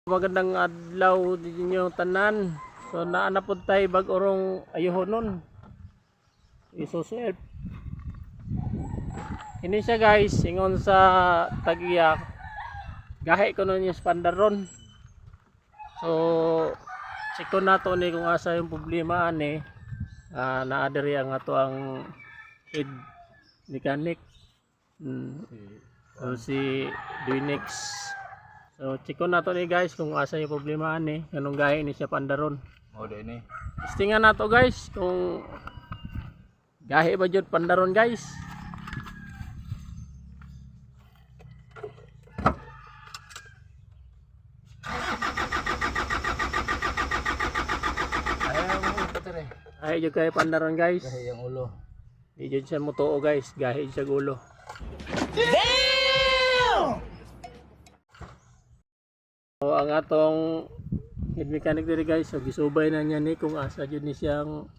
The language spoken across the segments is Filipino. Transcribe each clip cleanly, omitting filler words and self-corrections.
Magandang adlaw ninyo tanan. So naana pud tay bag-orong ayuhonon. Isusel. Ini siya guys, ingon sa tagiya. Gahi ko nun yung spandaron. So check ko na to ni kung asa yung problema ani. Naa diri ang ato ang head mechanic. So si Duinex. So check ko na to ni guys kung asa yung problema ani, anong gahi ni siya pandaron. Mao ini. Testingan na to guys kung gahi ba jud pandaron guys. Gahi jud kay pandaron guys. Gahi ang ulo. Di jud siya mutuo guys, gahi siya gulo. So ang atong head mechanic diri guys, so gisubay na niya ni kung asa jud ni siyang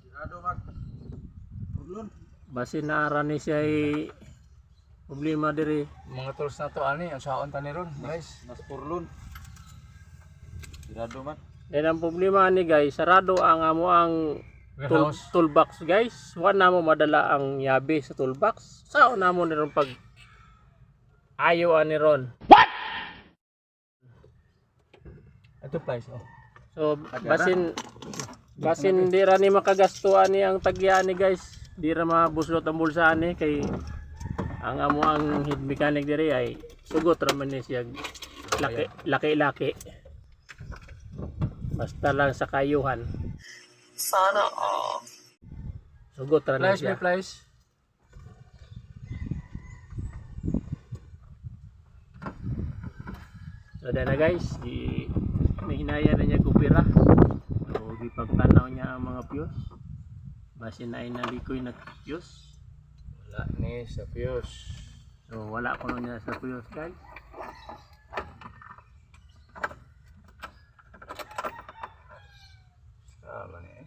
basin naara ni siya problema diri. Mga tools na to ani ang saon tani ron, guys. Mas purlon. Sigurado man. Then ang problema ni guys, sarado ang amo ang Warehouse. toolbox guys. Wa na mo madala ang yabe sa toolbox. Sao na mo niron pag ayo ani ron. Ito price oh. So basin di ra ni makagastuan ni ang tagya ni guys. Di ra mabuslot ang bulsa ni kay ang amo ang head mechanic diri ay sugot ra man ni siya laki. Basta lang sa kayuhan. Sana all. Sugot ra na Price siya. may price. So na guys, hinaya na niya kupira. So gipagtanaw niya ang mga fuse. Basin ay nalikoy na fuse. Wala ni sa fuse. So wala ko niya sa fuse guys. Tama ni.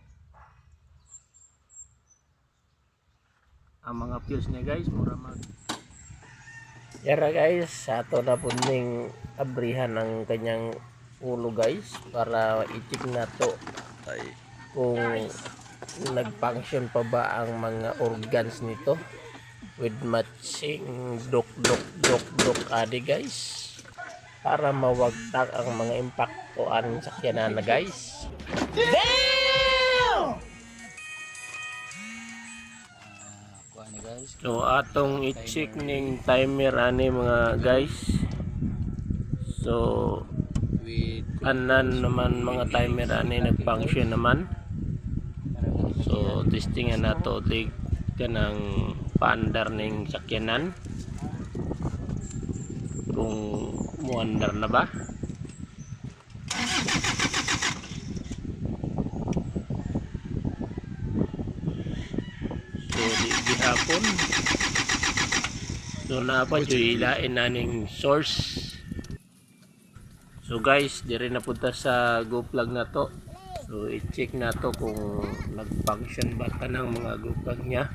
Ang mga fuse niya guys, mura mag Yara guys, ato na punding abrihan ang kanyang ulo guys para i-check na to kung nag-function pa ba ang mga organs nito with matching dok adi guys para mawagtag ang mga impaktoan sa sakyanan na guys. So atong i-check ning timer ani mga guys. So anan naman mga timer ani nag-function naman. So testingan nato dig kanang paandar ning sakyanan kung muandar na ba. So di gihapon. So na pa jud ilain naning source. So guys, dire na punta sa go plug na to. So i-check na to kung nag-function ba tanang mga go plug niya.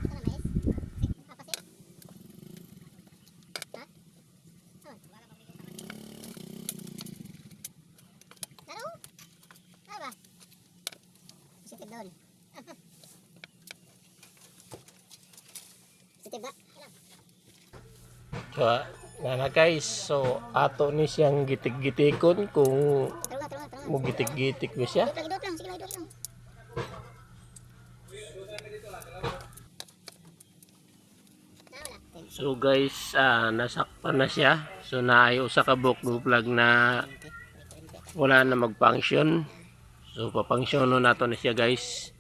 So na guys, so ato ni siyang gitik-gitikon kung mo gitik-gitik mo siya. So guys, nasakpan na siya. So naayo sa kabuk go plug na wala na mag-function. So papangsyono nato na siya guys.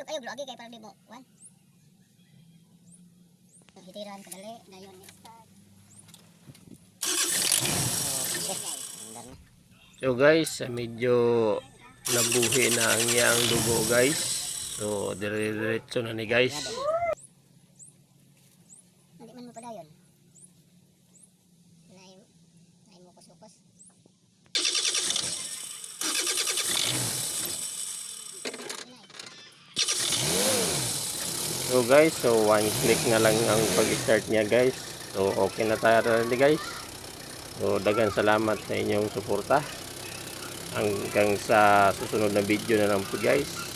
Ayo lagi kay para di mo. Wan. Hitiran kadali dayon ni start. So guys, medyo nabuhi na ang iyang dugo guys. So dire-diretso na ni guys. Hindi man mo padayon. Nay So guys, so one click na lang ang pag-start niya guys. So okay na tayo rin guys. So daghang salamat sa inyong suporta. Hanggang sa susunod na video na lang po guys.